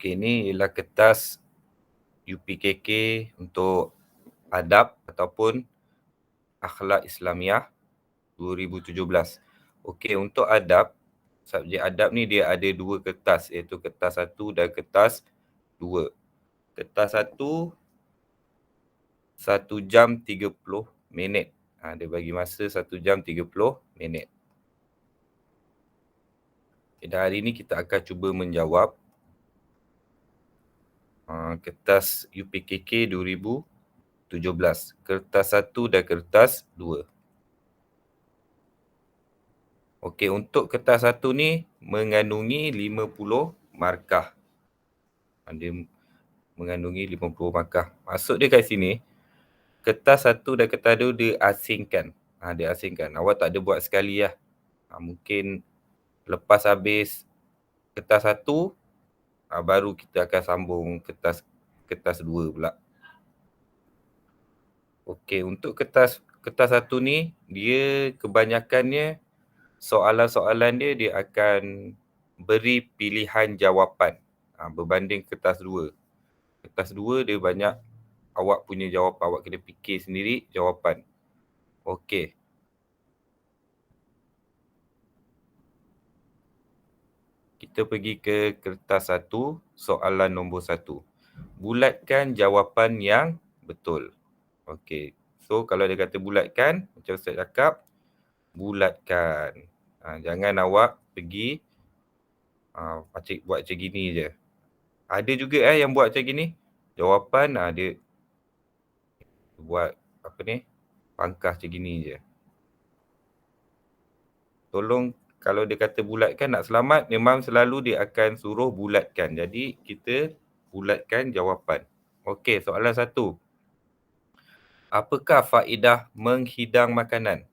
Okey, ni ialah kertas UPKK untuk adab ataupun akhlak Islamiah 2017. Okey, untuk adab, subjek adab ni dia ada 2 kertas, iaitu kertas 1 dan kertas 2. Kertas 1, 1 jam 30 minit. Dia bagi masa 1 jam 30 minit. Dan hari ni kita akan cuba menjawab kertas UPKK 2017. Kertas 1 dan kertas 2. Okey, untuk kertas 1 ni mengandungi 50 markah. Dia mengandungi 50 markah. Maksud dia kat sini, kertas 1 dan kertas 2 dia asingkan. Dia asingkan. Awak tak ada buat sekali lah. Mungkin lepas habis kertas 1, baru kita akan sambung kertas 2 pula. Okey, untuk kertas 1 ni, dia kebanyakannya soalan-soalan dia akan beri pilihan jawapan berbanding kertas 2. Kertas 2 dia banyak awak punya jawapan, awak kena fikir sendiri jawapan. Okey. Kita pergi ke kertas 1, soalan nombor 1. Bulatkan jawapan yang betul. Okey. So, kalau dia kata bulatkan, macam Ustaz cakap, bulatkan. Jangan awak pergi buat macam gini je. Ada juga yang buat macam gini. Jawapan dia buat pangkah macam gini je. Tolong, kalau dia kata bulatkan nak selamat, memang selalu dia akan suruh bulatkan. Jadi kita bulatkan jawapan. Okey, soalan 1. Apakah faedah menghidang makanan?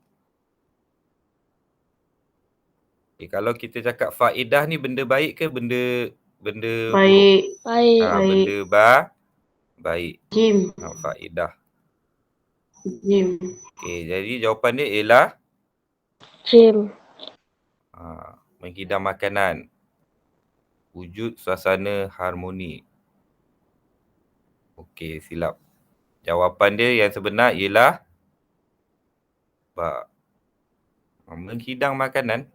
Okay, kalau kita cakap faedah ni benda baik ke benda buruk? Baik. Benda baik. Jim. Faedah. Jim. Okey, jadi jawapan dia ialah Jim. menghidang makanan. Wujud suasana harmoni. Okey, silap. Jawapan dia yang sebenar ialah menghidang makanan.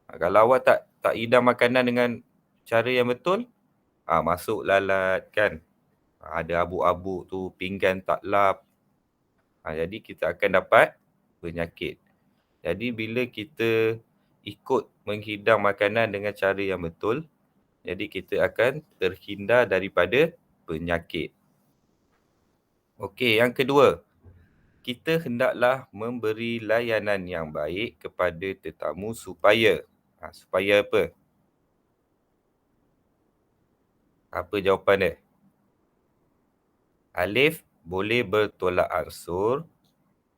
Kalau awak tak hidang makanan dengan cara yang betul, masuk lalat kan. Ada abuk-abuk tu, pinggan tak lap. Jadi kita akan dapat penyakit. Jadi bila kita ikut menghidang makanan dengan cara yang betul, jadi kita akan terhindar daripada penyakit. Okey, yang kedua. Kita hendaklah memberi layanan yang baik kepada tetamu supaya apa? Apa jawapan dia? Alif, boleh bertolak ansur.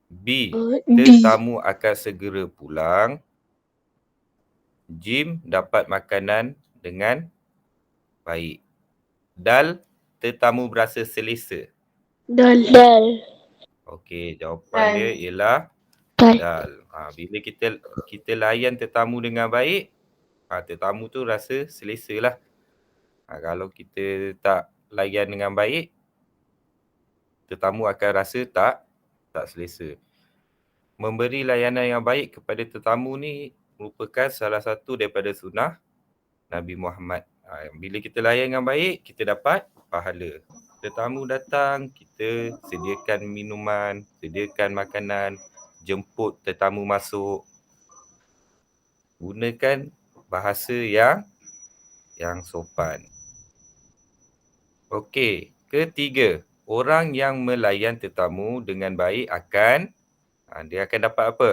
B, tetamu akan segera pulang. Jim, dapat makanan dengan baik. Dal, tetamu berasa selesa. Dal. Okey, jawapan dia ialah dal. Bila kita layan tetamu dengan baik, tetamu tu rasa selesa lah. Kalau kita tak layan dengan baik, tetamu akan rasa tak selesa. Memberi layanan yang baik kepada tetamu ni merupakan salah satu daripada sunnah Nabi Muhammad. Bila kita layan dengan baik, kita dapat pahala. Tetamu datang, kita sediakan minuman, sediakan makanan, jemput tetamu masuk. Gunakan bahasa yang sopan. Okey, ketiga, orang yang melayan tetamu dengan baik akan dia akan dapat apa?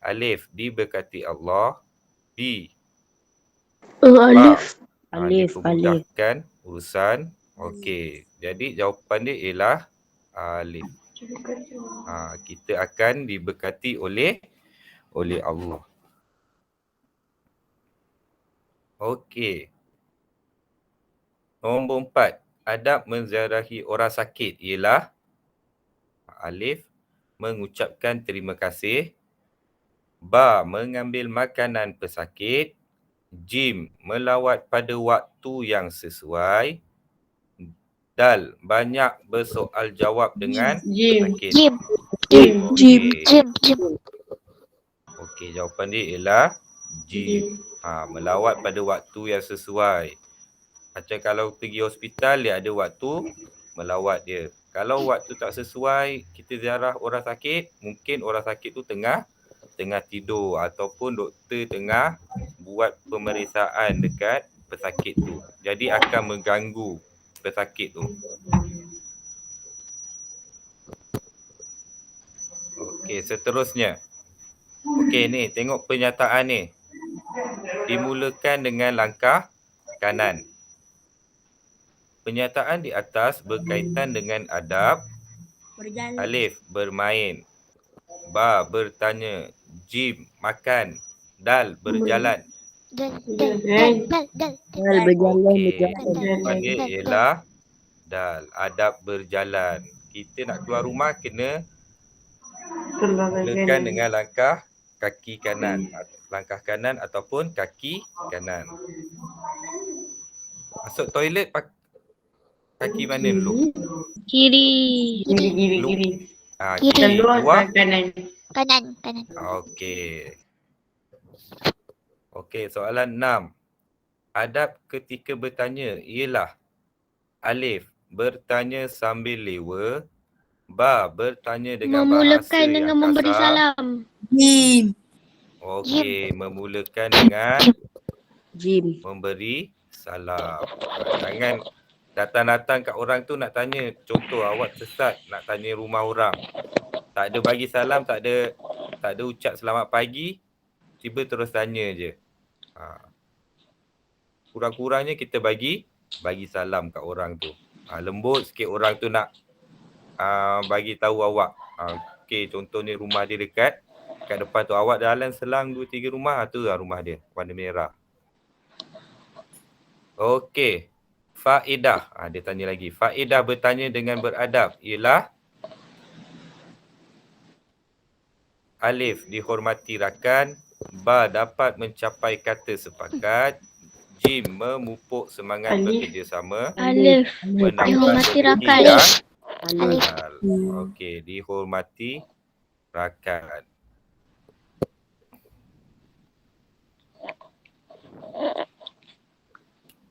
Alif, diberkati Allah. B, Alif. dipermudahkan urusan. Okey, jadi jawapan dia ialah alif. Kita akan diberkati oleh Allah. Okey. Nombor 4. Adab menziarahi orang sakit ialah alif, mengucapkan terima kasih. Ba, mengambil makanan pesakit. Jim, melawat pada waktu yang sesuai. Dal, banyak bersoal jawab dengan pesakit. Jim. Okey. Okey, jawapan dia ialah Jim. Melawat pada waktu yang sesuai. Macam kalau pergi hospital, dia ada waktu melawat dia. Kalau waktu tak sesuai, kita ziarah orang sakit, mungkin orang sakit tu tengah tidur ataupun doktor tengah buat pemeriksaan dekat pesakit tu. Jadi akan mengganggu pesakit tu. Okey, seterusnya. Okey ni, tengok pernyataan ni. Dimulakan dengan langkah kanan. Pernyataan di atas berkaitan dengan adab. Alif, bermain. Ba, bertanya. Jim, makan. Dal, berjalan. Dal. Okey, jawapan dia ialah dal. Adab berjalan. Kita nak keluar rumah kena mulakan dengan langkah kaki kanan. Langkah kanan ataupun kaki kanan. Masuk toilet kaki mana dulu? Kiri. Kiri. Kiri. Luar? Kanan. Kanan. Okey, soalan 6. Adab ketika bertanya ialah Alif, bertanya sambil lewa. Ba, bertanya dengan bahasa Memulakan yang dengan memberi kasar. salam. Okey, memulakan dengan Jim. memberi salam. Jangan datang-datang kat orang tu nak tanya. Contoh awak sesat nak tanya rumah orang. Tak ada bagi salam, tak ada ucap selamat pagi, tiba terus tanya je. Kurang-kurangnya kita bagi salam kat orang tu. Lembut sikit orang tu nak bagi tahu awak. Okey, contohnya rumah dia dekat depan tu, awak jalan selang 2-3 rumah, tu lah rumah dia, warna merah. Okey. Faedah. Dia tanya lagi. Faedah bertanya dengan beradab ialah Alif, dihormati rakan. Ba, dapat mencapai kata sepakat. Jim, memupuk semangat bekerjasama. Alif, Menambah dihormati rezeki rakan. dan Alif. halal. Okey, dihormati rakan.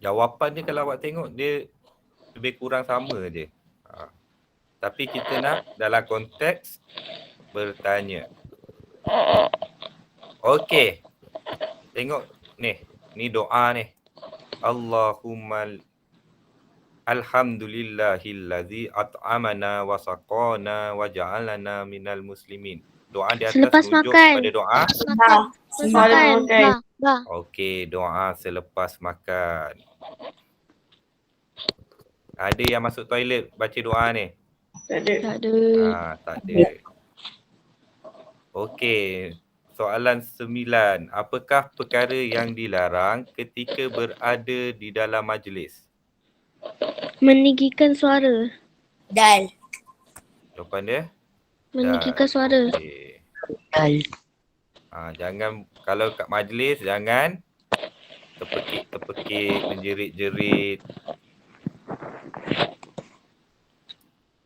Jawapan dia kalau awak tengok dia lebih kurang sama je. Tapi kita nak dalam konteks bertanya. Okey. Tengok ni. Ni doa ni. Allahumma alhamdulillahillazi at'amana wa saqana wa ja'alana minal muslimin. Doa di atas Selepas tunjuk makan. pada doa. Ba. Okey, doa selepas makan. Ada yang masuk toilet baca doa ni? Tak ada. Tak ada. Okey. Soalan 9. Apakah perkara yang dilarang ketika berada di dalam majlis? Meninggikan suara. Dal. Jawapan dia? Meninggikan suara. Okey. Jangan, kalau kat majlis jangan terpekik, menjerit-jerit.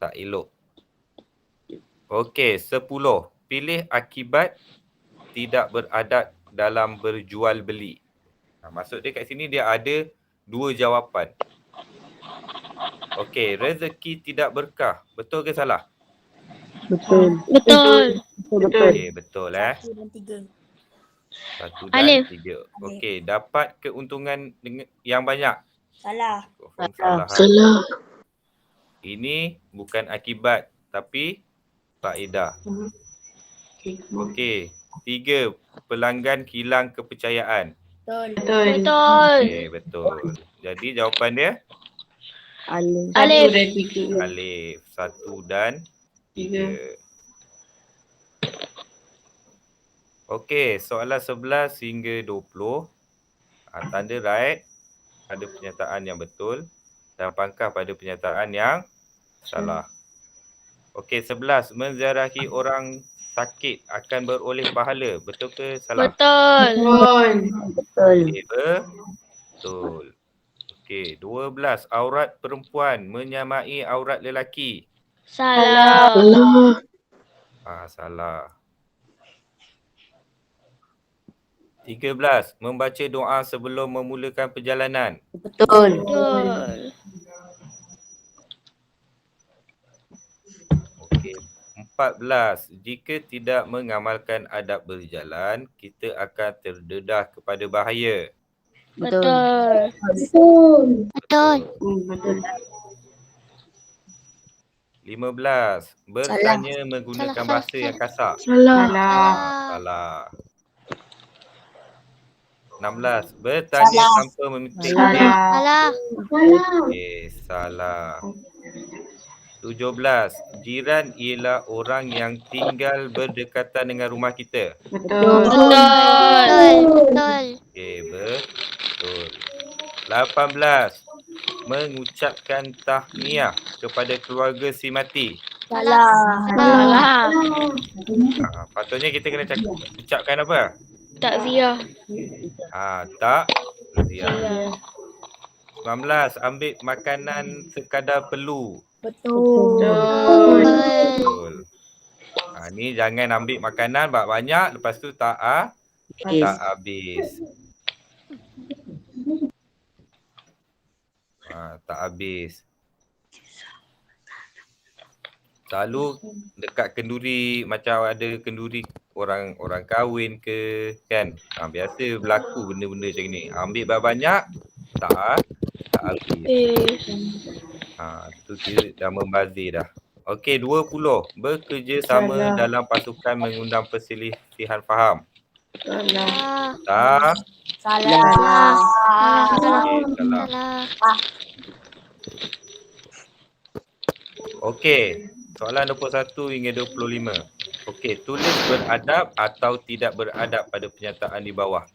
Tak elok. Okey, 10. Pilih akibat tidak beradab dalam berjual beli. Maksud dia kat sini dia ada 2 jawapan. Okey, rezeki tidak berkah. Betul ke salah? Betul. Okey, betul 1 dan 3. 1 dan Alif. 3. Okey, dapat keuntungan yang banyak. Salah. Salah. Ini bukan akibat tapi faedah. Okey, 3. Pelanggan hilang kepercayaan. Betul. Okey, betul. Jadi jawapan dia Alif. Alif. 1 dan 3. Okey, soalan 11 hingga 20. Tanda right pada pernyataan yang betul dan pangkah pada pernyataan yang salah. Okey, 11. Menziarahi orang sakit akan beroleh pahala. Betul ke salah? Betul. Betul. Okey, betul. Okey, 12. Aurat perempuan menyamai aurat lelaki. Salah. Salah. 13. Membaca doa sebelum memulakan perjalanan. Betul. Betul. Okey. 14. Jika tidak mengamalkan adab berjalan, kita akan terdedah kepada bahaya. Betul. Betul. 15. Bertanya menggunakan bahasa yang kasar. Salah. 16. Bertanya tanpa meminta izin. Salah. 17. Jiran ialah orang yang tinggal berdekatan dengan rumah kita. Betul. Betul. 18. Mengucapkan tahniah kepada keluarga si mati. Salah. Patutnya kita kena ucapkan apa? Takziah. Takziah. 19. Ambil makanan sekadar perlu. Betul. Ni jangan ambil makanan banyak lepas tu tak habis. Tak habis. Selalu dekat kenduri, macam ada kenduri orang kahwin ke kan. Biasa berlaku benda-benda macam ni. Ambil banyak tak habis. Tu dia dah membazir dah. Okey, 20. Bekerjasama dalam pasukan mengundang perselisihan faham. Salah. Okey, salah. Okey, soalan 21 hingga 25. Okey, tulis beradab atau tidak beradab pada pernyataan di bawah.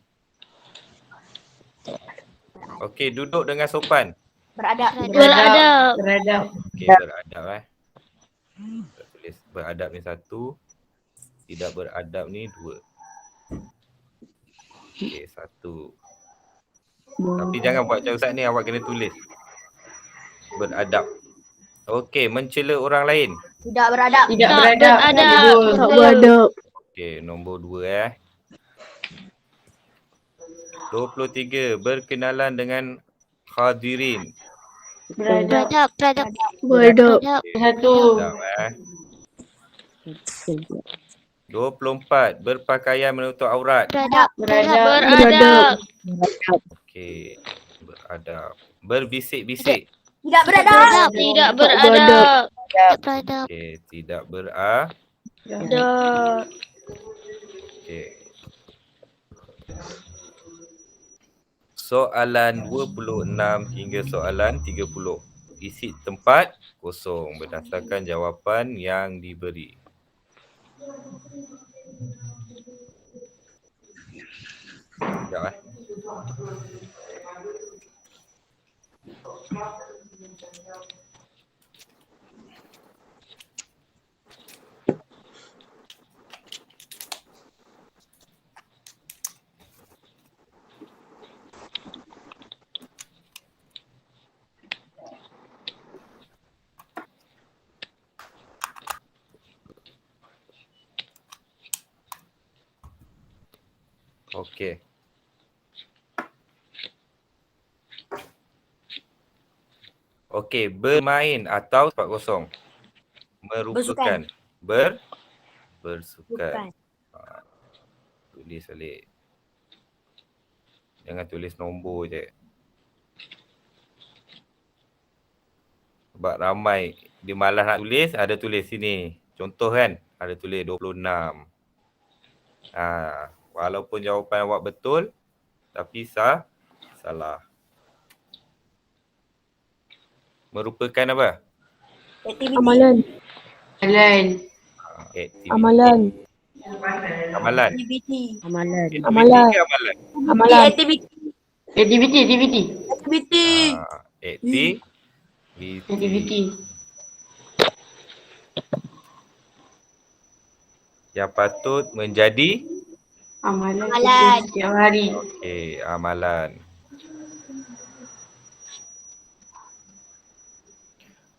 Okey, duduk dengan sopan. Beradab. Okey, beradab Kita tulis beradab ni 1, tidak beradab ni 2. Okey, 1. Tapi jangan buat macam Ustaz ni, awak kena tulis. Beradab. Okey, mencela orang lain. Tidak beradab. Okey, nombor 2 23. Berkenalan dengan hadirin. Beradab. Beradab 24. Berpakaian menutup aurat. Beradab. Okey, beradab. Berbisik-bisik. Tidak beradab. Tidak beradab. Okey, tidak beradab. Okey. Soalan 26 hingga soalan 30. Isi tempat kosong berdasarkan jawapan yang diberi. Sekejap Okey. Okey, bermain atau tempat kosong. Merupakan bersukan. Tulis balik. Jangan tulis nombor je. Sebab ramai dia malas nak tulis, ada tulis sini. Contoh kan, ada tulis 26. Walaupun jawapan awak betul, tapi salah. Merupakan apa? Amalan. Aktiviti. Amalan. Aktiviti ke amalan? Aktiviti. yang patut menjadi Amalan Amalan. kita setiap hari. okey, amalan.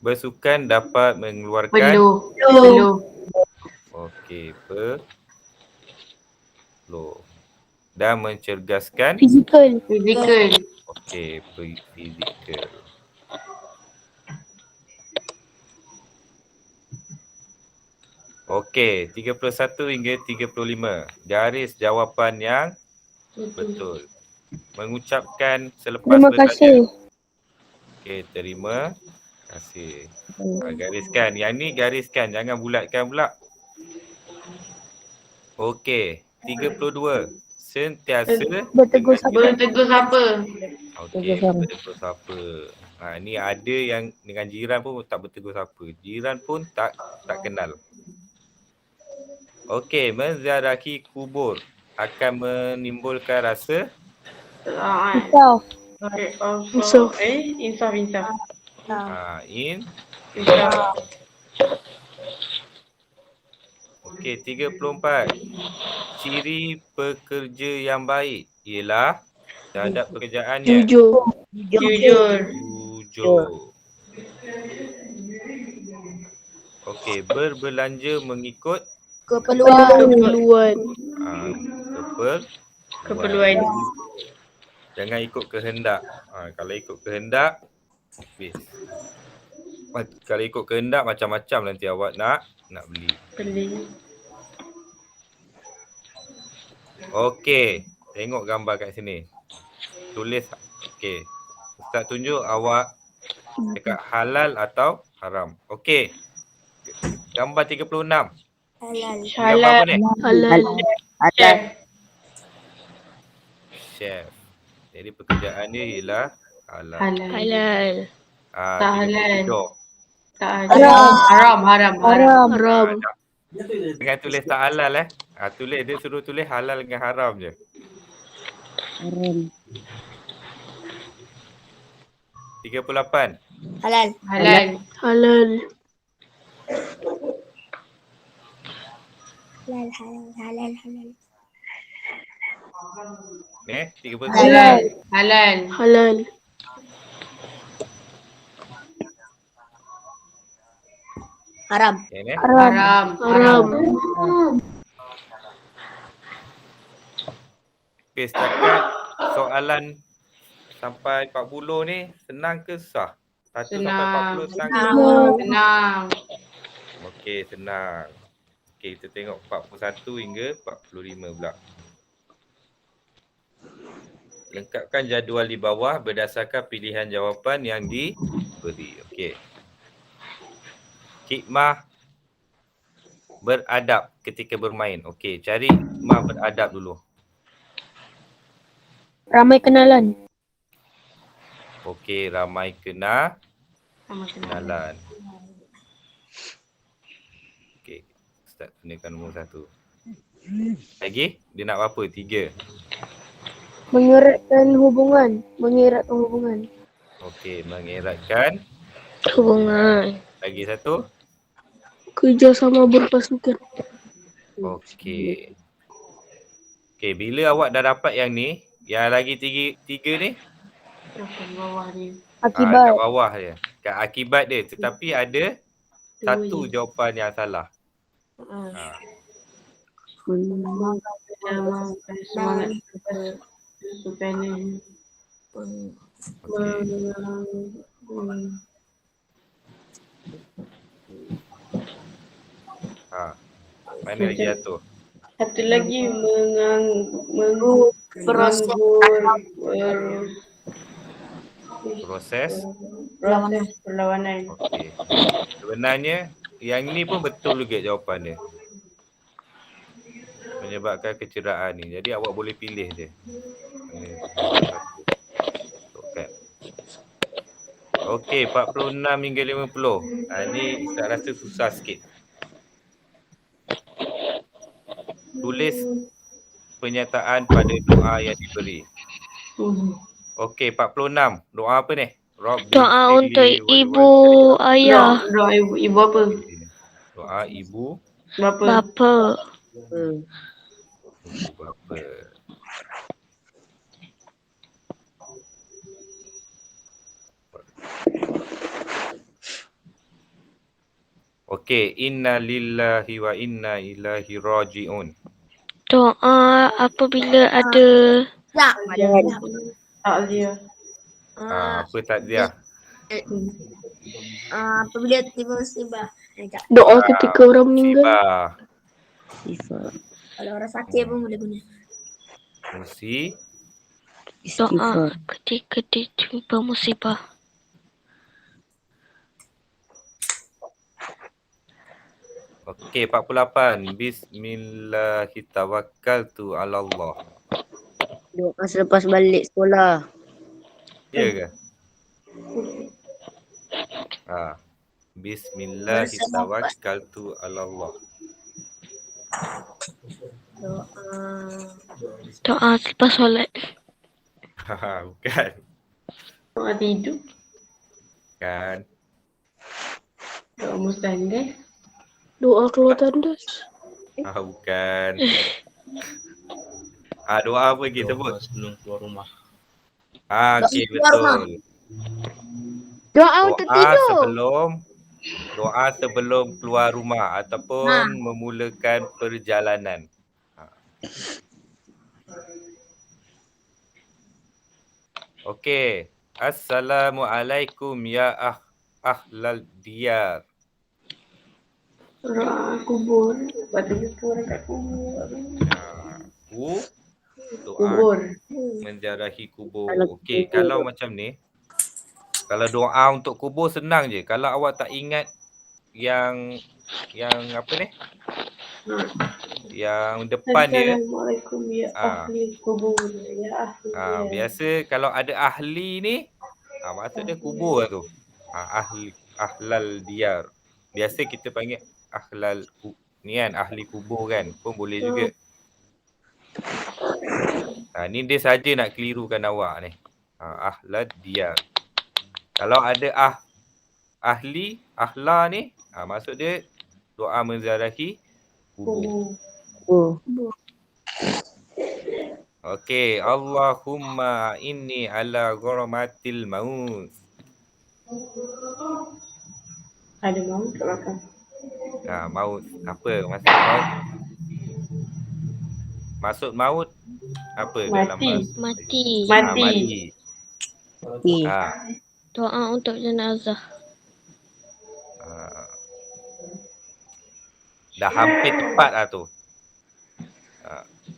Bersukan dapat mengeluarkan Peluh. okey, peluh. Dan mencerdaskan Fizikal. okey, fizikal. Okey, 31 hingga 35. Garis jawapan yang betul. Mengucapkan selepas Terima bertanya. kasih. Okey, terima kasih. Gariskan. Yang ni gariskan, jangan bulatkan pula. Okey, 32. Sentiasa Bertegur sapa. okey, bertegur sapa. Ni ada yang dengan jiran pun tak bertegur sapa. Jiran pun tak kenal. Okey, menziarahi kubur akan menimbulkan rasa Insaf. Insaf. Okey, 34. Ciri pekerja yang baik ialah terhadap pekerjaannya. Jujur. Okey, berbelanja mengikut Keperluan. Keperluan. Jangan ikut kehendak. Kalau ikut kehendak, habis. Kalau ikut kehendak macam-macam nanti awak nak beli. Okey, tengok gambar kat sini. Tulis. Okey. Ustaz tunjuk awak cakap halal atau haram. Okey. Gambar 36. Gambar apa ni? Chef. Jadi pekerjaan dia ialah halal. Halal. Tak halal. 37. Haram. Jangan tulis tak halal tulis dia suruh tulis halal dengan haram je. Haram. 38. Halal. Ni 39. Halal. Haram. Ni. Haram. Okey, setakat soalan sampai 40 ni senang ke susah? 1 sampai 40 senang ke susah? Senang. Okey, senang. Okey, kita tengok 41 hingga 45 pula. Lengkapkan jadual di bawah berdasarkan pilihan jawapan yang diberi. Okey. Hikmah beradab ketika bermain. Okey, cari hikmah beradab dulu. Ramai kenalan. Okey, ramai kenalan. Okey, Ustaz gunakan nombor 1. Lagi? Dia nak apa? 3. Mengeratkan hubungan. Okey, mengeratkan. Hubungan. Lagi 1. Kerjasama berpasukan. Okey. Okey, bila awak dah dapat yang ni, yang lagi tiga ni? Akibat. Kat bawah dia. Kat akibat dia. Tetapi ada satu jawapan yang salah. Mana lagi satu? Satu lagi Proses perlawanan. okey. Sebenarnya yang ni pun betul juga jawapan dia. Menyebabkan kecederaan ni. Jadi awak boleh pilih je. Okey, 46 hingga 50. Ni saya rasa susah sikit. Tulis pernyataan pada doa yang diberi. Okey, 46. Doa apa ni? Doa untuk ibu ayah. Doa ibu apa? Doa ibu Bapa. Ibu bapa. Okey, inna lillahi wa inna ilaihi raji'un. Doa apabila ada Tak. Dan Takziah. Apa takziah? Apabila tiba musibah. Doa ketika orang meninggal. Musibah. sifat Kalau orang sakit pun boleh guna. Musibah. istighfar. Doa ketika ditimpa musibah. Okey, 48. Bismillahirrahmanirrahim. 'Alallah. Doa selepas balik sekolah. Ya ke? Bismillahirrahmanirrahim. 'Alallah. Doa selepas solat. Bukan. Doa tidur. Kan. Doa mustahil. Doa keluar tandas. Bukan. Doa apa lagi sebut? Sebelum keluar rumah. Okey, betul. Doa untuk tidur. Doa sebelum keluar rumah ataupun memulakan perjalanan. Okey. Assalamualaikum ya ahlal diyar. Doa kubur. Batu orang kat kubur. Doa Kubur. menjarahi kubur. Okey, kalau macam ni, kalau doa untuk kubur senang je. Kalau awak tak ingat yang apa ni? Yang depan dia. Assalamualaikum ya ahli kubur. Ya ahli. Biasa kalau ada ahli ni, maksud dia kubur lah tu. Ahlal diyar. Biasa kita panggil ni kan, ahli kubur kan. Pun boleh juga. Ni dia saja nak kelirukan awak ni. Ahlal diyar. Kalau ada ahla ni, maksud dia doa menziarahi kubur. Okey, Allahumma inni ala ghuramatil maut. Ada maut kat belakang. Maut. Apa maksud maut? Maksud maut apa dalam bahasa? Mati. Mati. Doa untuk jenazah. Dah hampir tepat lah tu.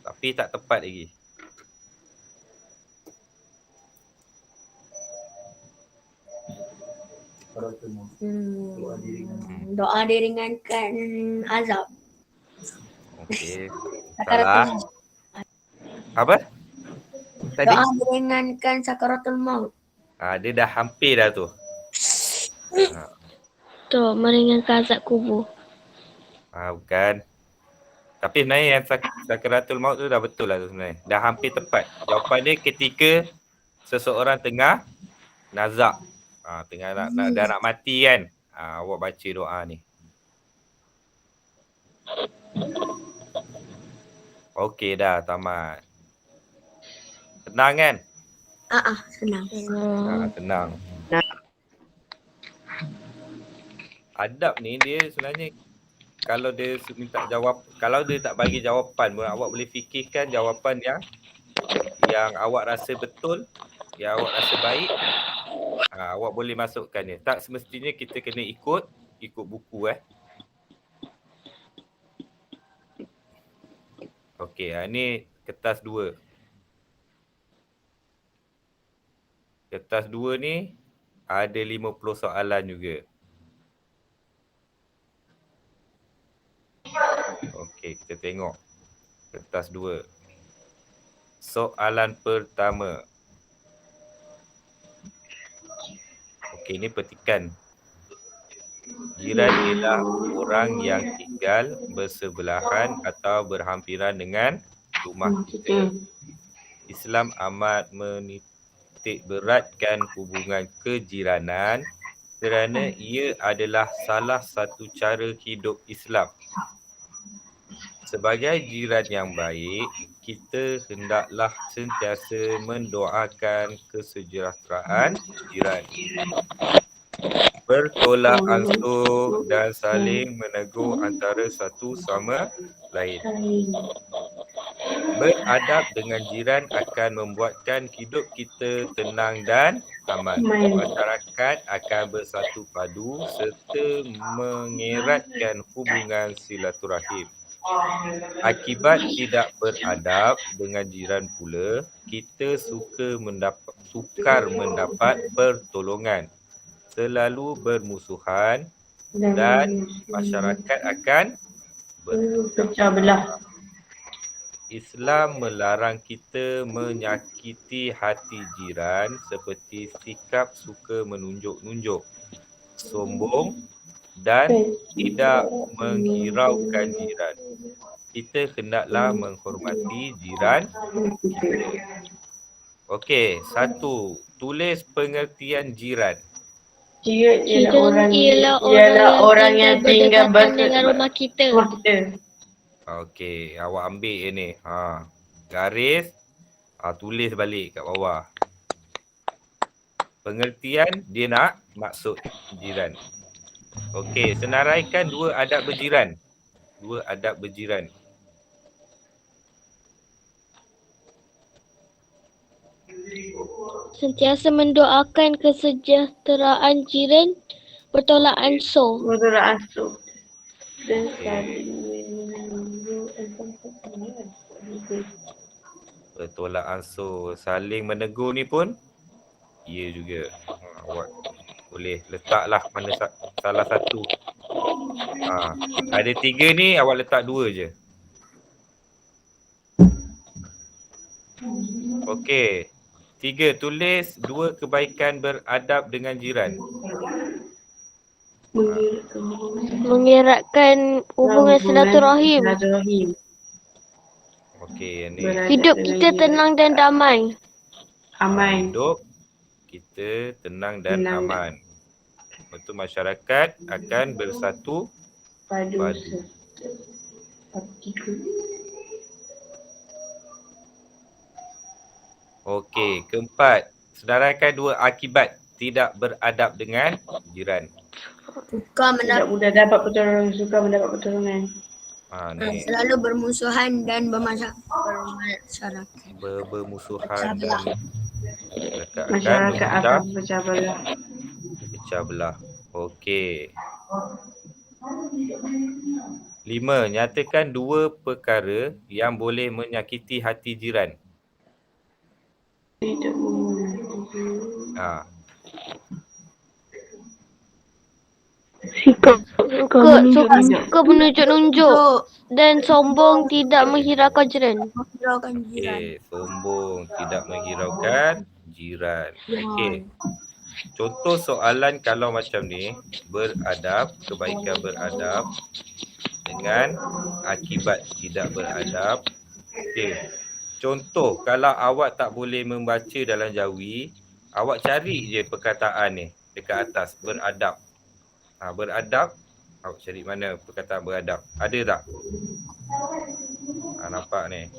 Tapi tak tepat lagi. Doa diringankan azab. Okey. Salah. Apa? Tadi? Doa diringankan sakaratul maut. Dia dah hampir dah tu. Tu meringankan azab kubur. Bukan. Tapi sebenarnya yang sakaratul maut tu dah betul lah tu sebenarnya. Dah hampir tepat. Jawapan dia ketika seseorang tengah nazak. Tengah nak mati kan. Awak baca doa ni. Okey dah, tamat. Senang kan? Senang. Senang. Adab ni dia sebenarnya kalau dia minta jawab, kalau dia tak bagi jawapan pun awak boleh fikirkan jawapan yang awak rasa betul, yang awak rasa baik. Awak boleh masukkan dia. Tak semestinya kita kena ikut buku Okey, ni kertas 2. Kertas 2 ni ada 50 soalan juga. Okey, kita tengok. Kertas 2. Soalan pertama. Okey, ni petikan. Jiran ialah orang yang tinggal bersebelahan atau berhampiran dengan rumah kita. Islam amat menitik beratkan hubungan kejiranan kerana ia adalah salah satu cara hidup Islam. sebagai jiran yang baik, kita hendaklah sentiasa mendoakan kesejahteraan jiran, bertolak ansur dan saling menegur antara satu sama lain. Beradab dengan jiran akan membuatkan hidup kita tenang dan aman. Masyarakat akan bersatu padu serta mengeratkan hubungan silaturahim. Akibat tidak beradab dengan jiran pula, kita sukar mendapat pertolongan, selalu bermusuhan dan masyarakat akan pecah belah. Islam melarang kita menyakiti hati jiran seperti sikap suka menunjuk-nunjuk, sombong dan tidak menghiraukan jiran. Kita hendaklah menghormati jiran kita. Okey, 1. Tulis pengertian jiran. Jiran Jiran ialah orang yang tinggal berdekatan dengan rumah kita. Okey, awak ambil ni. Garis. Tulis balik kat bawah. Pengertian dia nak maksud jiran. Okey, senaraikan dua adab berjiran. Dua adab berjiran. Sentiasa mendoakan kesejahteraan jiran, bertolak ansur. Bertolak ansur. Dan Bertolak ansur, saling menegur ni pun ya juga. Awak boleh letaklah mana salah satu. Ada 3 ni, awak letak 2 je. Okey. 3. Tulis 2 kebaikan beradab dengan jiran. Mengeratkan hubungan silaturahim. Okey, ni. Hidup kita tenang dan damai. Aman. Hidup kita tenang dan aman. Lepas tu masyarakat akan bersatu padu. Okey, keempat. Senaraikan 2 akibat tidak beradab dengan jiran. Suka Tidak mudah dapat pertolongan, suka mendapat pertolongan. Ni. Selalu bermusuhan dan bermasyarakat. Bermusuhan dan Masyarakat akan pecah belah. Pecah belah. Okey. 5. Nyatakan 2 perkara yang boleh menyakiti hati jiran. Suka menunjuk-nunjuk dan sombong, tidak menghiraukan jiran. Okey, sombong, tidak menghiraukan jiran. Okey. Contoh soalan kalau macam ni, beradab, kebaikan beradab dengan akibat tidak beradab. Okey. Contoh, kalau awak tak boleh membaca dalam jawi, awak cari je perkataan ni dekat atas, beradab. Beradab, awak cari mana perkataan beradab. Ada tak? Nampak ni.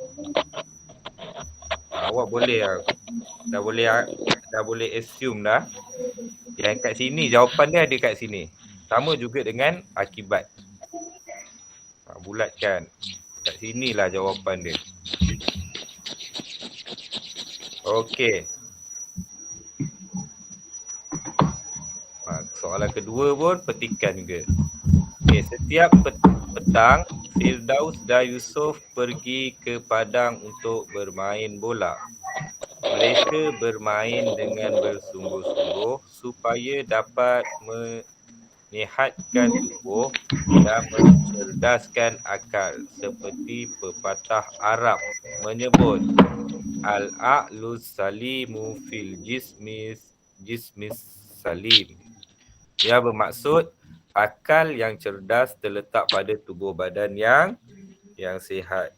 Awak boleh dah boleh assume dah. Yang kat sini, jawapan dia ada kat sini. Sama juga dengan akibat. Bulatkan. Kat sinilah jawapan dia. Okey. Soalan kedua pun petikan juga. Okey, setiap petang Firdaus dan Yusof pergi ke padang untuk bermain bola. Mereka bermain dengan bersungguh-sungguh supaya dapat menyihatkan tubuh dan mencerdaskan akal, seperti pepatah Arab menyebut al-a'lus salimu fil jismis salim. Ia bermaksud akal yang cerdas terletak pada tubuh badan yang sihat.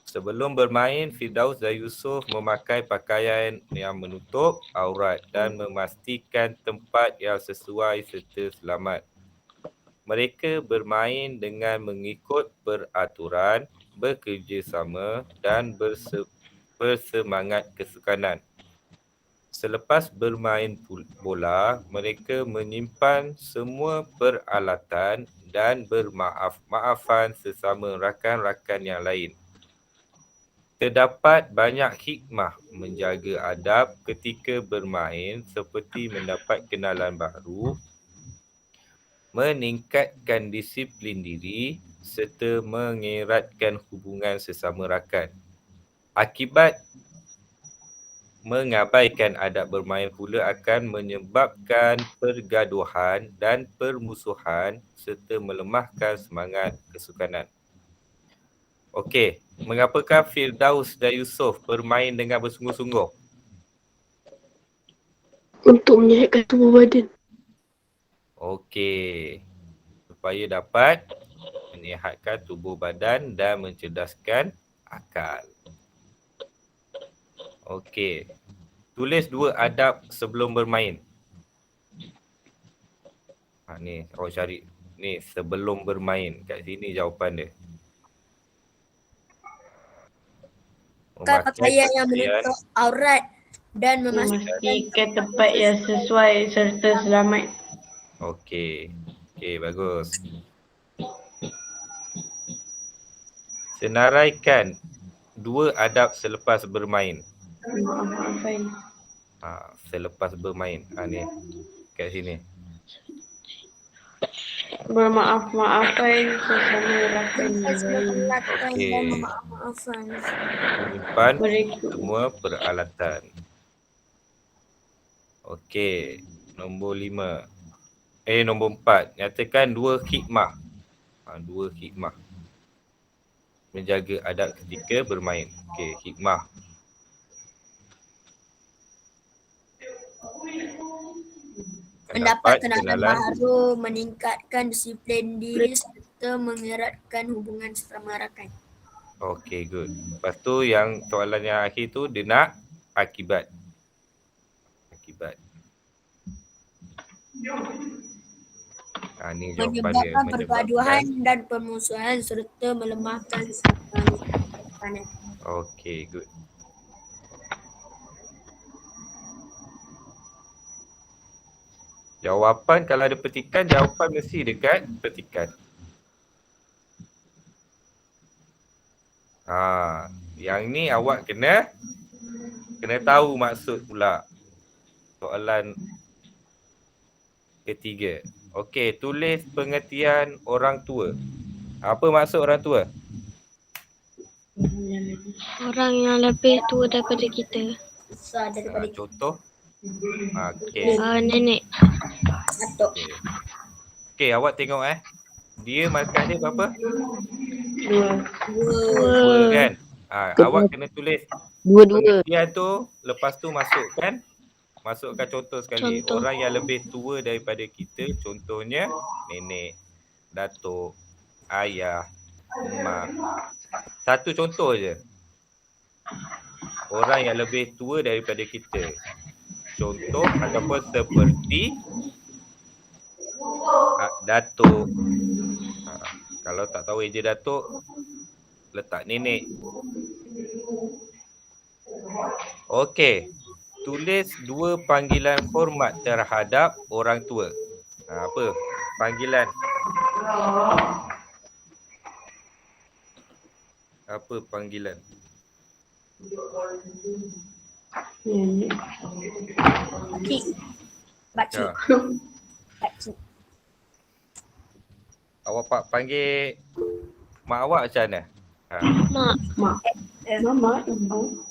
Sebelum bermain, Firdaus dan Yusof memakai pakaian yang menutup aurat dan memastikan tempat yang sesuai serta selamat. mereka bermain dengan mengikut peraturan, bekerjasama dan bersemangat kesukanan. Selepas bermain bola, mereka menyimpan semua peralatan dan bermaaf-maafan sesama rakan-rakan yang lain. Terdapat banyak hikmah menjaga adab ketika bermain seperti mendapat kenalan baru, meningkatkan disiplin diri serta mengeratkan hubungan sesama rakan. Akibat mengabaikan adab bermain pula akan menyebabkan pergaduhan dan permusuhan serta melemahkan semangat kesukanan. Okey, mengapakah Firdaus dan Yusof bermain dengan bersungguh-sungguh? Untuk menyehatkan tubuh badan. Okey, supaya dapat menyihatkan tubuh badan dan mencerdaskan akal. Okey, tulis 2 adab sebelum bermain. Ni, awak cari. Ni, sebelum bermain. Kat sini jawapan dia. Pakaian yang menutup aurat dan Memastikan tempat yang sesuai serta selamat. Okey. Okey, bagus. Senaraikan 2 adab selepas bermain. Maaf-maafan. Selepas bermain. Ni, kat sini. Bermaaf-maafan sesama rakan yang lain. Okey. dan memaaf-maafan. Menyimpan Mereka semua peralatan. Okey, nombor 5. Nombor 4. Nyatakan 2 hikmah. 2 hikmah menjaga adab ketika bermain. Okey, hikmah. Mendapat kenalan baru, meningkatkan disiplin diri serta mengeratkan hubungan sesama rakan. Okey, good. Lepas tu yang soalan yang akhir tu dia nak akibat. Akibat. Ni jawapan dia. Menyebabkan pergaduhan dan permusuhan serta melemahkan semangat. Okey, good. Jawapan kalau ada petikan, jawapan mesti dekat petikan. Yang ni awak kena tahu maksud pula. Soalan ketiga. Okey, tulis pengertian orang tua. Apa maksud orang tua? Orang yang lebih tua daripada kita. Besar daripada Contoh. Okey. Nenek. Datuk. Okey, awak tengok dia markah dia berapa? 2. 2 kan? Awak kena tulis Dua-dua. pengertian tu, lepas tu masukkan contoh sekali. Contoh. Orang yang lebih tua daripada kita, contohnya nenek, datuk, ayah, mak. Satu contoh je. Orang yang lebih tua daripada kita. Contoh ataupun seperti datuk. Kalau tak tahu eja datuk, letak nenek. Okey. Tulis 2 panggilan hormat terhadap orang tua. Apa panggilan? Apa panggilan? Pakcik. Pakcik. Pakcik. Awak panggil mak awak macam mana? Mak. Mama, ibu.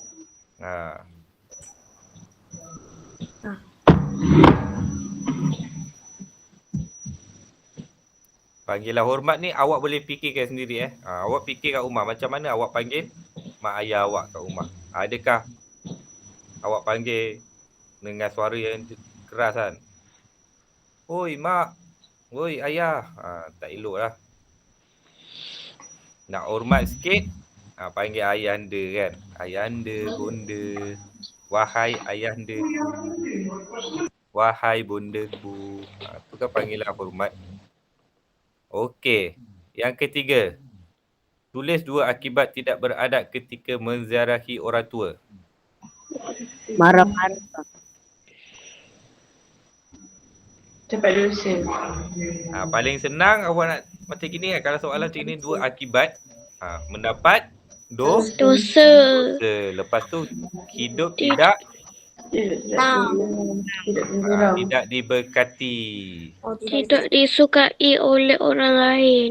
Panggilan hormat ni awak boleh fikirkan sendiri Awak fikir kat rumah macam mana awak panggil mak ayah awak kat rumah. Adakah awak panggil dengan suara yang keras kan? Oi mak, oi ayah. Tak elok lah. Nak hormat sikit, panggil ayahanda kan. Ayahanda, bonda. Wahai ayahandaku. Wahai bondaku. Itu kan panggilan hormat. Okey. Yang ketiga. Tulis 2 akibat tidak beradab ketika menziarahi orang tua. Marah-marah. Cepat dosa. Paling senang awak nak macam gini kan. Kalau soalan macam ni 2 akibat. Mendapat Dosa. Lepas tu hidup tidak Tidak tidak diberkati. Oh, Tidak disukai oleh orang lain.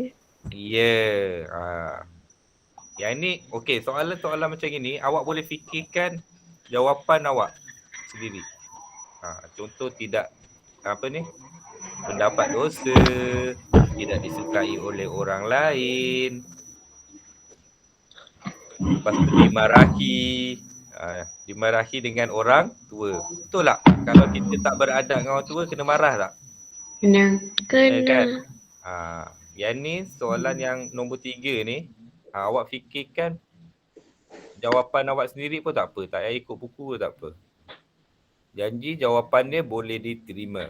Ya. Yang ni okey, soalan-soalan macam gini awak boleh fikirkan jawapan awak sendiri. Contoh tidak mendapat dosa, tidak disukai oleh orang lain. Lepas tu dimarahi dengan orang tua. Betul tak? Kalau kita tak beradab dengan orang tua kena marah tak? Kena. Kan? Kena. Yang ni soalan yang nombor 3 ni, awak fikirkan jawapan awak sendiri pun tak apa. Tak payah ikut buku pun tak apa. Janji jawapan dia boleh diterima.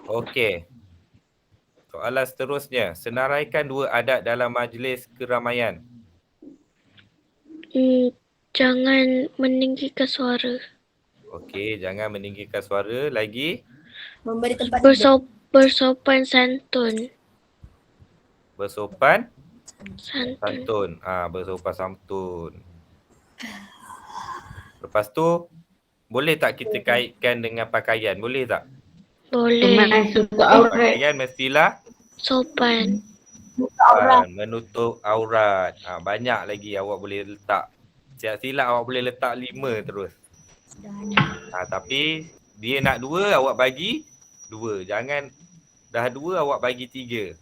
Okey. Soalan seterusnya. Senaraikan 2 adat dalam majlis keramaian. Jangan meninggikan suara. Okey, jangan meninggikan suara. Lagi? Memberi tempat duduk. Bersopan santun. Bersopan Santun. santun. Bersopan santun. Lepas tu, boleh tak kita kaitkan dengan pakaian? Boleh tak? Boleh. Masuk aurat. Pakaian mestilah Sopan. menutup aurat. Banyak lagi awak boleh letak. Silap-silap awak boleh letak 5 terus. Tapi dia nak 2, awak bagi 2. Jangan dah 2 awak bagi 3.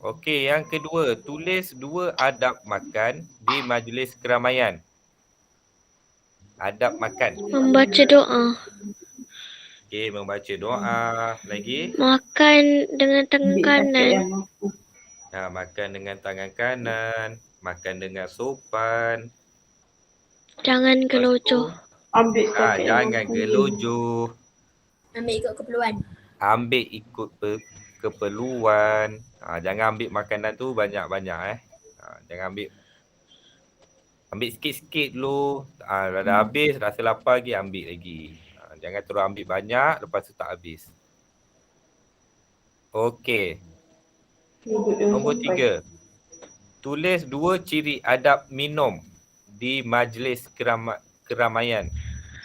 Okey, yang kedua, tulis 2 adab makan di majlis keramaian. Adab makan. Membaca doa. Okey, membaca doa. Lagi? Makan dengan tangan kanan. Makan dengan tangan kanan. Makan dengan sopan. Jangan gelojoh. Ambil setakat yang Jangan mampu. gelojoh. Ambil ikut keperluan. Ambil ikut keperluan. Jangan ambil makanan tu banyak-banyak Jangan ambil sikit-sikit dulu. Dah habis, rasa lapar lagi, ambil lagi. Jangan terus ambil banyak, lepas tu tak habis. Okey. Nombor 3. Tulis 2 ciri adab minum di majlis keramaian.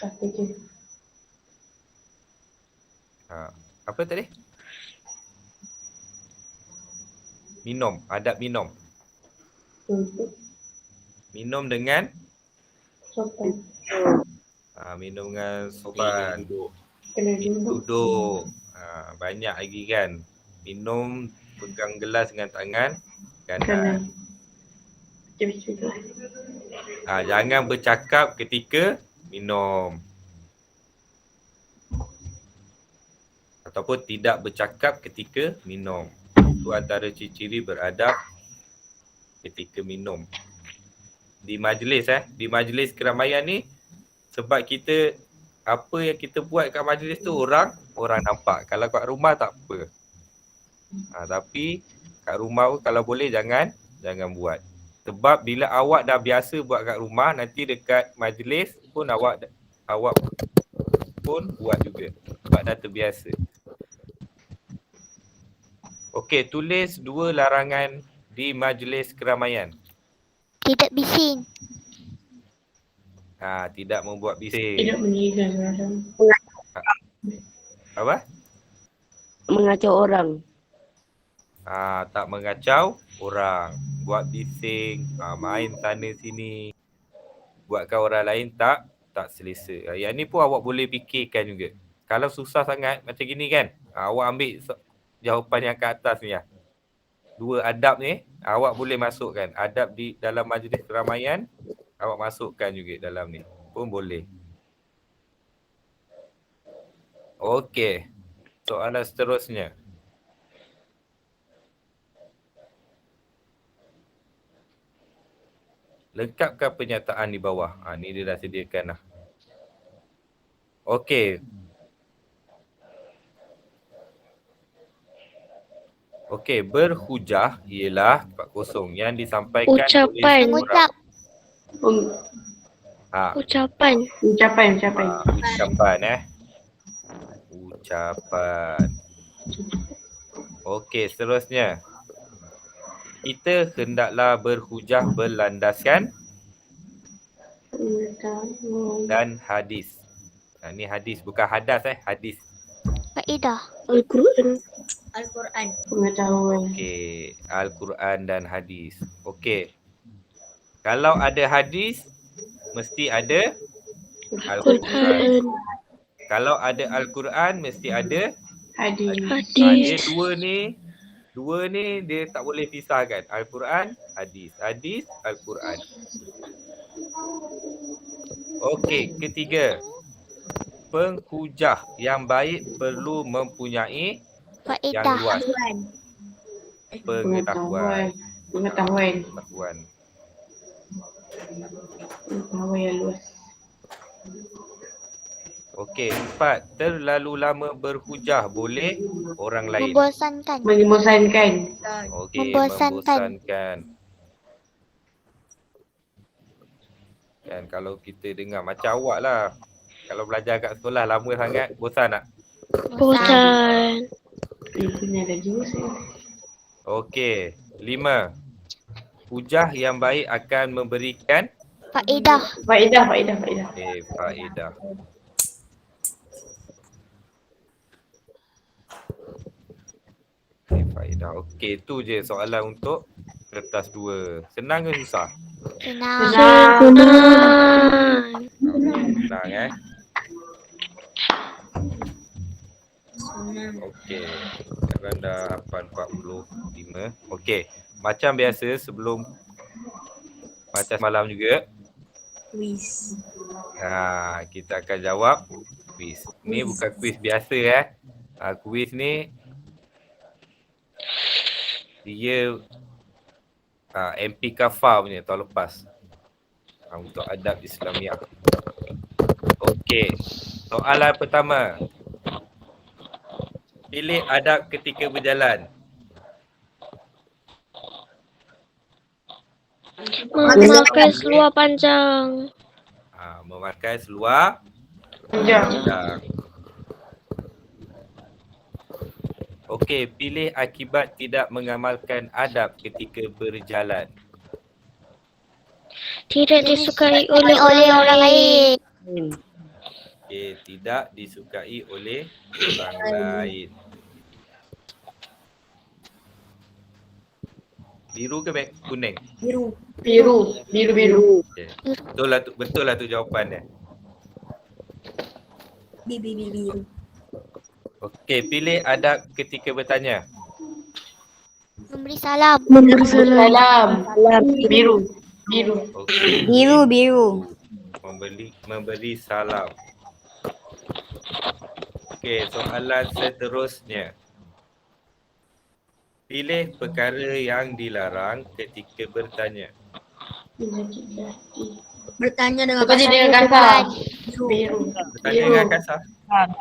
Satu je. Apa tadi? Minum, adab minum. Untuk Minum dengan sopan. minum dengan sopan. Kena duduk. Duduk. Banyak lagi kan. Minum pegang gelas dengan tangan kanan. Macam-macam. Jangan bercakap ketika minum. Ataupun tidak bercakap ketika minum. Itu antara ciri-ciri beradab ketika minum. Di majlis keramaian ni, sebab kita apa yang kita buat kat majlis tu orang nampak. Kalau kat rumah tak apa. Tapi kat rumah pun kalau boleh jangan buat. Sebab bila awak dah biasa buat kat rumah, nanti dekat majlis pun awak pun buat juga. Sebab dah terbiasa. Okey, tulis 2 larangan di majlis keramaian. Tidak bising. Tidak membuat bising. Tidak meninggikan orang. Apa? Mengacau orang. Tak mengacau orang. Buat bising, main sana sini. Buatkan orang lain tak selesa. Yang ni pun awak boleh fikirkan juga. Kalau susah sangat macam gini kan, awak ambil jawapan yang ke atas ni 2 adab ni, awak boleh masukkan. Adab di dalam majlis keramaian, awak masukkan juga dalam ni. Pun boleh. Okey. Soalan seterusnya. Lengkapkan pernyataan di bawah. Ni dia dah sediakan lah. Okey. Okey, berhujah ialah 40 yang disampaikan Ucapan. oleh seorang. Ucapan. Ucapan. Ucapan Ucapan. Okey, seterusnya. Kita hendaklah berhujah berlandaskan dan hadis. Ni hadis bukan hadas hadis. Faedah. Al-Quran. Pengetahuan. Okey, Al-Quran dan hadis. Okey. Kalau ada hadis mesti ada Al-Quran. Kalau ada Al-Quran mesti ada Hadis. Dia dua ni dia tak boleh pisahkan. Al-Quran, hadis. Hadis, Al-Quran. Okey, ketiga. Penghujah yang baik perlu mempunyai yang Faedah. luas. Pengetahuan. Pengetahuan yang luas. Okey, 4. Terlalu lama berhujah boleh orang lain. Membosankan. Membosankan. Okey, Membosankan. membosankan. Kan kalau kita dengar macam awak lah. Kalau belajar kat sekolah lama sangat, bosan tak? Bosan. Punya lagi saya. Okey, 5. Hujah yang baik akan memberikan Faedah. Faedah. faedah. Faedah. Okey, tu je soalan untuk kertas 2. Senang ke susah? Senang. Senang Senang. Okey. Sekarang dah hafal 45. Okey. Macam biasa sebelum macam malam juga. Quiz. Kita akan jawab quiz. Ni bukan quiz biasa quiz ni dia MP Kafa punya tahun lepas. Untuk adab Islamiah. Okey. Soalan pertama. Pilih adab ketika berjalan. Memakai seluar panjang. Memakai seluar Panjang. panjang. Okey, pilih akibat tidak mengamalkan adab ketika berjalan. Tidak disukai oleh orang lain. Okey, tidak disukai oleh orang lain. Biru ke kuning? Biru. Biru. Okay. Betul lah tu jawapan dia. Biru. Okey, pilih adab ketika bertanya. Memberi salam. Salam. Biru. Okey. Biru. Memberi salam. Okey, soalan seterusnya. Pilih perkara yang dilarang ketika bertanya. Bertanya dengan kasar. Biru. Bertanya dengan kasar.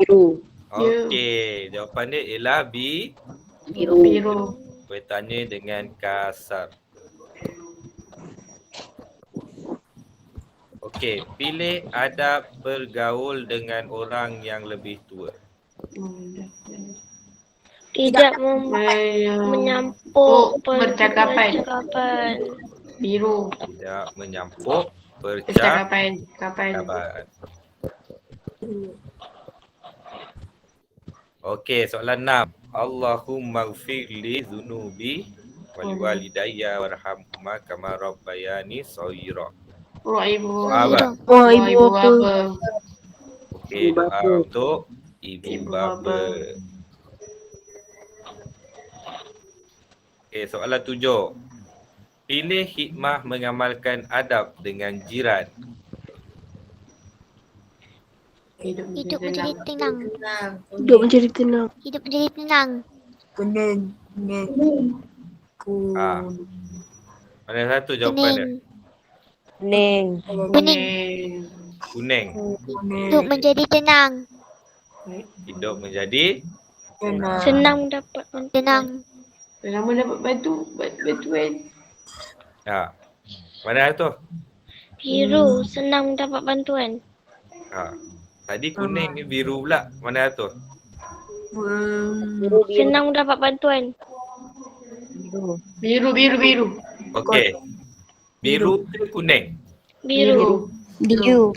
Biru. Okey, jawapan dia ialah Biru. bertanya dengan kasar. Okey, pilih adab bergaul dengan orang yang lebih tua. Tidak menyampuk percakapan. Biru. Tidak menyampuk percakapan. Okey, soalan 6. Allahumma ghfirli dzunubi wal walidayya warhamhuma kama rabbayani shaghira. Ibu Apa? bapa. Okey, doa untuk ibu bapa. Okey, soalan 7. Pilih hikmah mengamalkan adab dengan jiran. Hidup menjadi tenang. Kuning. Mana satu jawapan dia? Bening. Kuning. Hidup menjadi tenang. Hidup menjadi Senang dapat bantuan. Tenang. Lama dapat bantuan. ha. Mana tu? Biru. Senang dapat bantuan. Ha. Tadi kuning ni biru pula. Mana tu? Senang dapat bantuan. Biru. Okey. Biru ke kuning? Biru. Biru.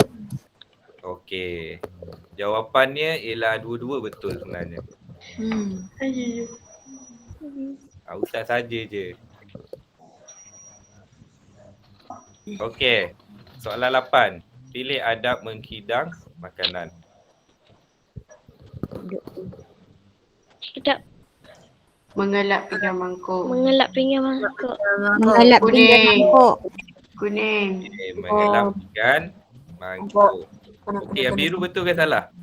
Okey. Jawapannya ialah dua-dua betul sebenarnya. Ayuh. Ustaz saja je. Okey. Soalan 8. Pilih adab menghidang makanan. Tidak Mengelap pinggan mangkuk. mengelap pinggan mangkuk. Mengalap pinggan mangkuk. Kuning. Okey, mengelap ikan mangkuk. Okey, yang biru betul ke salah?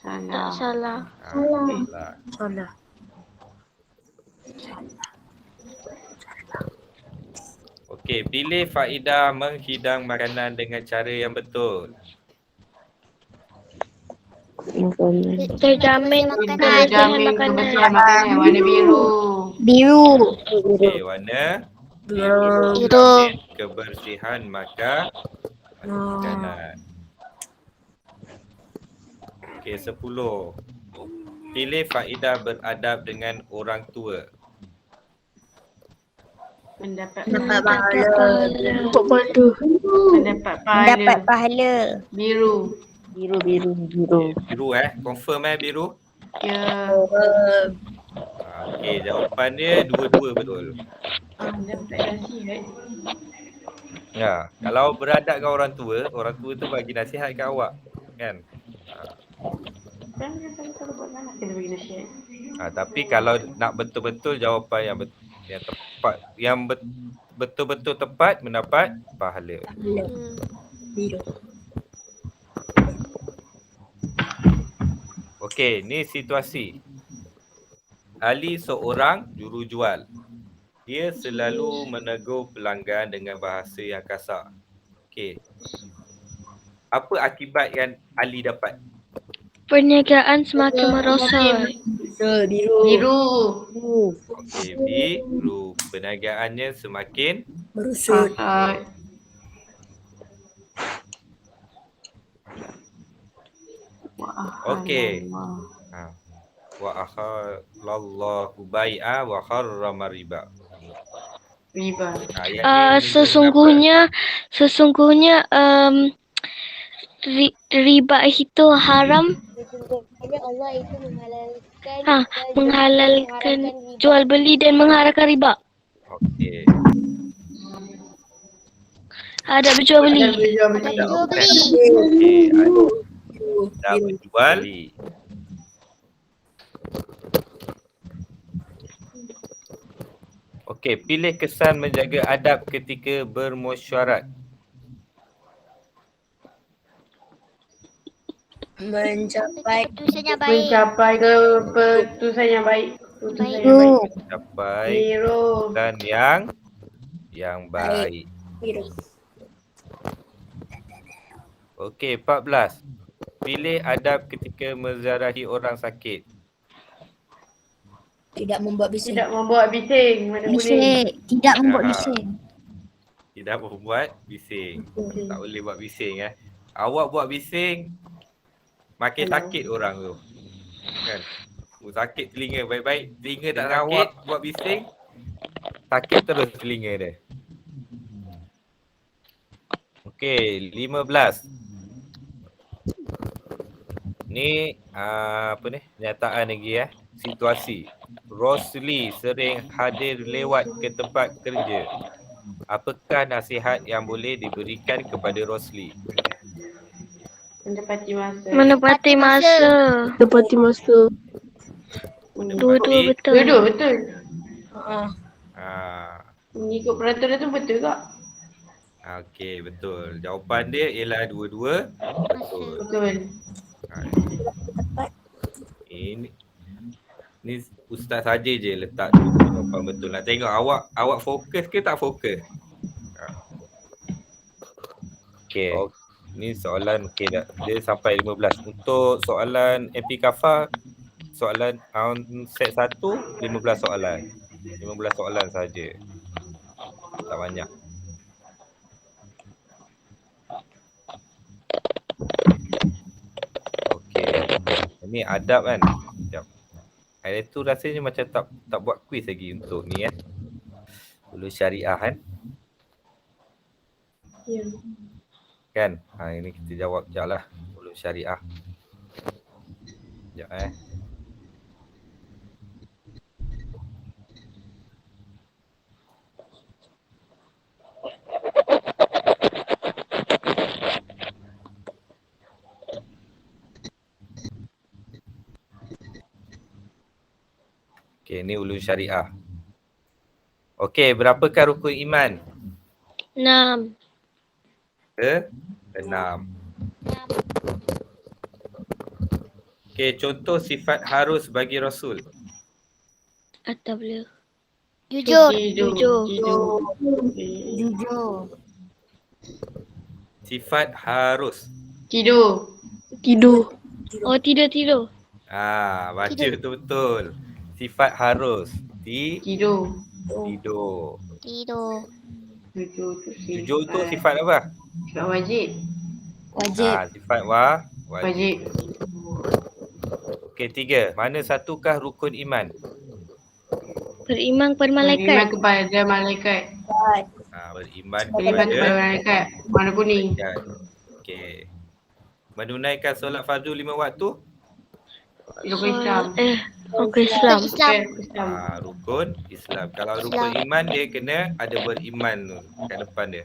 Tak Salah. salah. Salah. Okey, pilih faedah menghidang makanan dengan cara yang betul. Terjamin kebersihan Jamin makanan. kebersihan makanan. Warna biru. Biru. Okey, warna Biru. menjamin kebersihan makanan. Okey, 10. Pilih faedah beradab dengan orang tua. Mendapat pahala. Mendapat Mendapat pahala. pahala. Biru. Biru. Biru confirm biru. Ya. Okey, jawapan dia dua-dua betul. Mendapat nasihat. Ya, kalau beradab dengan orang tua tu bagi nasihat kat awak, kan? Kan kalau buat salah kena bagi nasihat. Tapi kalau nak betul-betul jawapan yang tepat, yang betul-betul tepat mendapat pahala. Okey, ni situasi. Ali seorang jurujual. Dia selalu menegur pelanggan dengan bahasa yang kasar. Okey. Apa akibat yang Ali dapat? Perniagaan semakin merosot. Biru. Okey, biru. Perniagaannya semakin Merosot. okey. Wa akhalallahu bai'a wa harrama riba. Riba. Sesungguhnya riba itu haram. Allah itu menghalalkan Menghalalkan jual beli dan mengharamkan riba. Okey. Ada berjual beli. Jual beli. Okey, ada berjual beli. Okey, pilih kesan menjaga adab ketika bermesyuarat. mencapai Keputusan yang baik. Mencapai keputusan yang baik. Mencapai Biru. kesan yang baik. biru. Okey, 14. Pilih adab ketika menziarahi orang sakit. Tidak membuat bising. Tidak membuat bising. Mana boleh. Bising. Tidak membuat Ah. bising. Tidak membuat bising. Tak boleh buat bising Awak buat bising, makin sakit orang tu. Kan? Sakit telinga baik-baik, telinga tak sakit, buat bising, sakit terus telinga dia. Okey, 15. Ni apa ni? Kenyataan lagi situasi. Rosli sering hadir lewat ke tempat kerja. Apakah nasihat yang boleh diberikan kepada Rosli? Menepati masa. Menepati masa. Dua-dua betul. Dua-dua betul. Mengikut peraturan tu betul tak? Okey, betul. Jawapan dia ialah dua-dua betul. Betul. Ini ustaz saja je letak jawapan betul. Nak tengok awak fokus ke tak fokus? Okey. Ni soalan okey dah. Dia sampai 15. Untuk soalan MP Kafa, soalan set 1 15 soalan. 15 soalan saja. Tak banyak. Okey. Ini adab kan. Sekejap. Hari tu rasanya macam tak buat quiz lagi untuk ni kan. Dulu syariah kan. Ya. Kan? Ini kita jawab sekejap lah. Dulu syariah. Sekejap Okey, ni ulum syariah. Okey, berapakah rukun iman? 6. 6. Okey, contoh sifat harus bagi Rasul. Atau boleh. Jujur. Jujur. Sifat harus. Tidur. Oh, tidur. Baca betul-betul. Sifat harus. Tidur. Tidur. Tidur. Jujur tu sifat apa? Sifat wajib. Wajib. Sifat wajib. Okey, 3. Mana satukah rukun iman? Beriman kepada malaikat. Beriman kepada malaikat. Beriman Beriman kepada kepada malaikat. Warna kuning. malaikat. Okey. Menunaikan solat fardu 5 waktu? Rukun Islam. Rukun Islam. Islam. Rukun Islam. Kalau rukun iman dia kena ada beriman tu kat depan dia.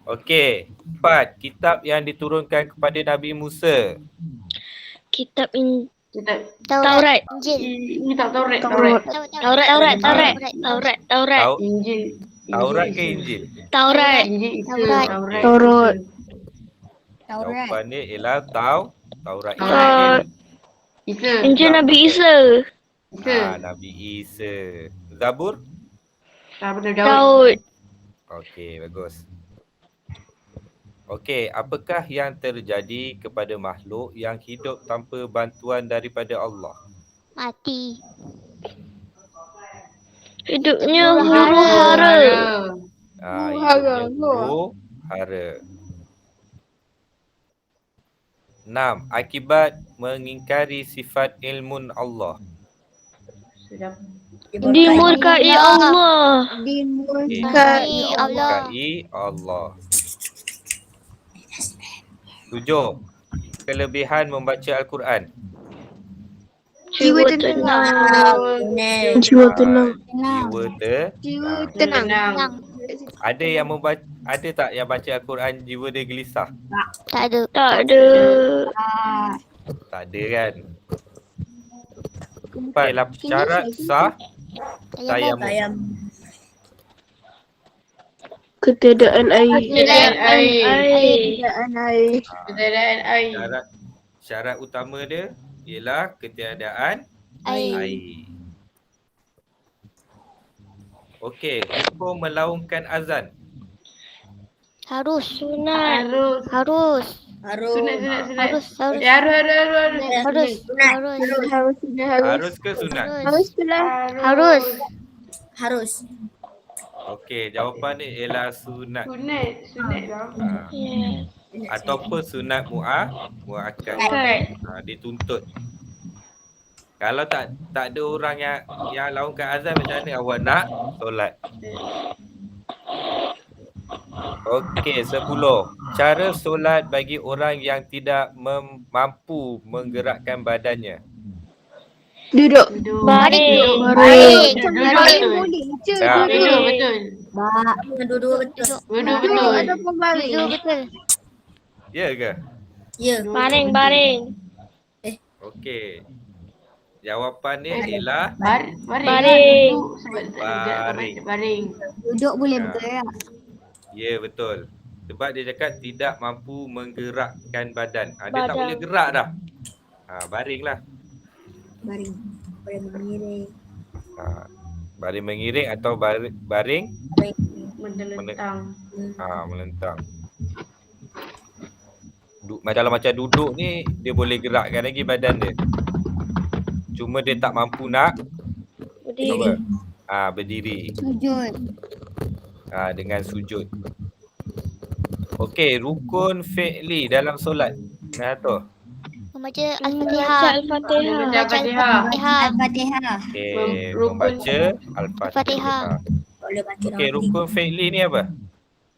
Okey. 4. Kitab yang diturunkan kepada Nabi Musa. Kitab Taurat. Taurat. Injil. Ini tak Taurat. Taurat. Injil. Taurat ke Injil? Taurat. Injil Isa. Taurat. Jawapan dia ialah Taurat. Isa. Injil Nabi Isa. Nabi Isa. Zabur? Daud. Okey, bagus. Okey, apakah yang terjadi kepada makhluk yang hidup tanpa bantuan daripada Allah? Mati. Hidupnya huru-hara. Hidupnya huru-hara. 6. Akibat mengingkari sifat ilmun Allah. Dimurkai Allah. Dimurkai Allah. Dimurkai Allah. 7. Kelebihan membaca Al-Quran. Jiwa tenang. Jiwa tenang. Ada yang ada tak yang baca Al-Quran jiwa dia gelisah? Tak ada. Tak ada. Tak ada kan? 4. Ialah syarat sah tayamum. Ketiadaan air. Syarat utama dia ialah ketiadaan air. Okey, hukum melaungkan azan. Harus. Sunat. Harus. Sunat. Harus ke sunat? Harus. Okey, jawapan dia ialah sunat. Sunat. Yes. Ataupun sunat muakkad. Dituntut. Kalau tak ada orang yang laungkan azan, macam mana awak nak solat? Okey, 10. Cara solat bagi orang yang tidak mampu menggerakkan badannya. Duduk. Baring. Betul. Dua-dua betul. Duduk betul. Ya ke? Ya. Baring. Okey. Jawapan dia ialah Baring. Baring. Duduk boleh bergerak. ya, betul. Sebab dia cakap tidak mampu menggerakkan badan. Dia tak boleh gerak dah. Baringlah. Baring mengiring. Baring mengiring atau baring Melentang. melentang. macam duduk ni dia boleh gerakkan lagi badan dia. Cuma dia tak mampu nak Berdiri. berdiri. Sujud. Dengan sujud. Okey, rukun fi'li dalam solat. Tu. Membaca Baca Al-Fatihah. Al-Fatihah. Baca Al-Fatihah. Al-Fatihah. Okey, Rukun. membaca Al-Fatihah. Al-Fatihah. Boleh baca Okey, rukun fi'li ni apa?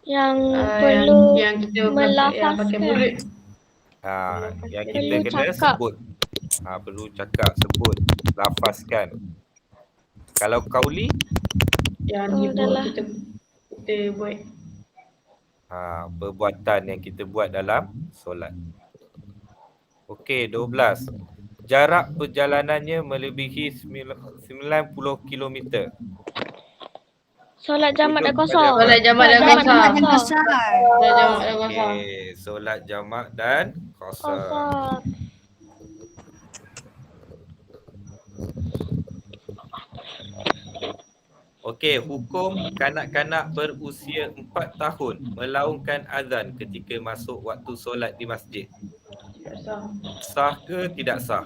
Yang Ah, perlu yang kita yang melafazkan. pakai mulut. Yang Perlu kita kena cakap. sebut. Perlu cakap, sebut, lafazkan. Kalau kauli, Yang Oh, ibu dah lah. kita buat. perbuatan yang kita buat dalam solat. Okey, 12. Jarak perjalanannya melebihi 90 km. Solat jamak dan Tujuh kosong. pada Solat jamak dan Solat kosong. jamak dan Besar. Solat jamak dan kosong. Okey, solat jamak dan qasar. kosong. Okey, hukum kanak-kanak berusia 4 tahun melaungkan azan ketika masuk waktu solat di masjid. Tidak sah. Sah ke tidak sah?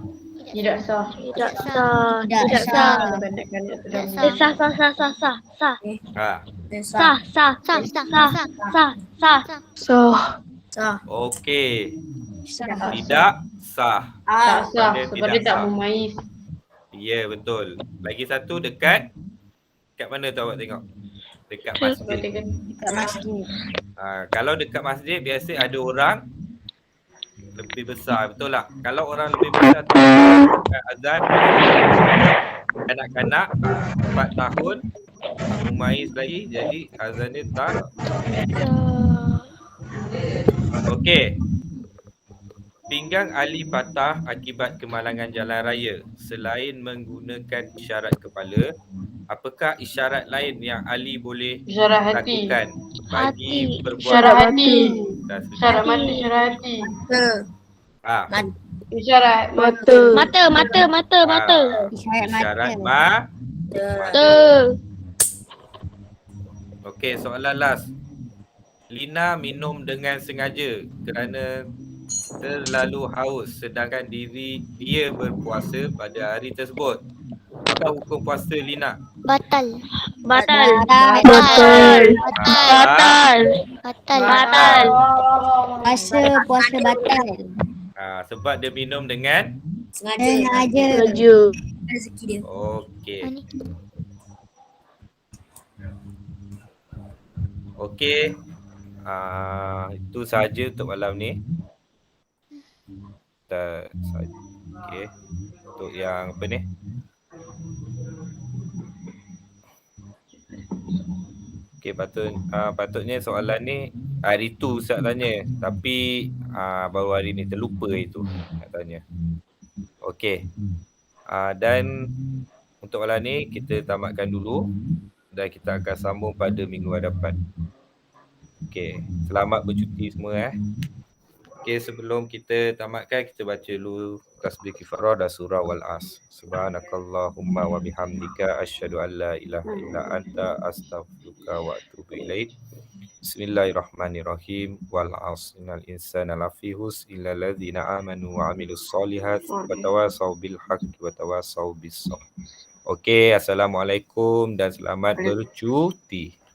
Tidak sah. Tidak sah. Tidak Tidak sah. sah. Kanak-kanak Tidak sedang sah. Sah, sah, sah, sah, sah, sah. Sah. Sah, Sah, sah, sah, sah, sah. sah, sah. Sah. Sah. Okey, Sah. tidak sah. tak sah Pada sebab tidak dia tak sah. memais. Ya, betul. Lagi satu dekat mana tu awak tengok? Dekat Sebab masjid. dia kata, Dekat masjid. Kalau dekat masjid biasa ada orang lebih besar, betul tak? Kalau orang lebih besar tu azan kanak-kanak 4 tahun memais lagi, jadi azan dia tak. Okey. Pinggang Ali patah akibat kemalangan jalan raya. Selain menggunakan isyarat kepala, apakah isyarat lain yang Ali boleh isyarat hati. lakukan bagi Hati. berbuat Isyarat hati. dan sujud? Isyarat mata, isyarat hati. Isyarat Mata. Mata, mata, mata, mata. Isyarat Isyarat mata. Okey, soalan last. Lina minum dengan sengaja kerana terlalu haus sedangkan dia berpuasa pada hari tersebut. Apa hukum puasa Lina? Batal. Batal. Batal. Batal. Batal. Batal. Puasa batal. Sebab dia minum dengan Sengaja. Saja. Rezeki dia. okey. Mana? Okey. Itu sahaja untuk malam ni. Okey. Untuk yang apa ni? Okey, patutnya soalan ni hari tu Ustaz tanya, tapi baru hari ni terlupa itu nak tanya. Okey. Dan untuk malam ni kita tamatkan dulu dan kita akan sambung pada minggu hadapan. Okey, selamat bercuti semua. Okey, sebelum kita tamatkan kita baca dulu tasbih kifarah dan surah wal as. Subhanakallahumma wa bihamdika asyhadu an la ilaha illa anta astaghfiruka wa atubu ilaik. Bismillahirrahmanirrahim. Wal as innal insana lafi khusr illa alladzina amanu wa amilus solihat wa tawasaw bil haqqi wa tawasaw bis sabr. Okey, assalamualaikum dan selamat bercuti.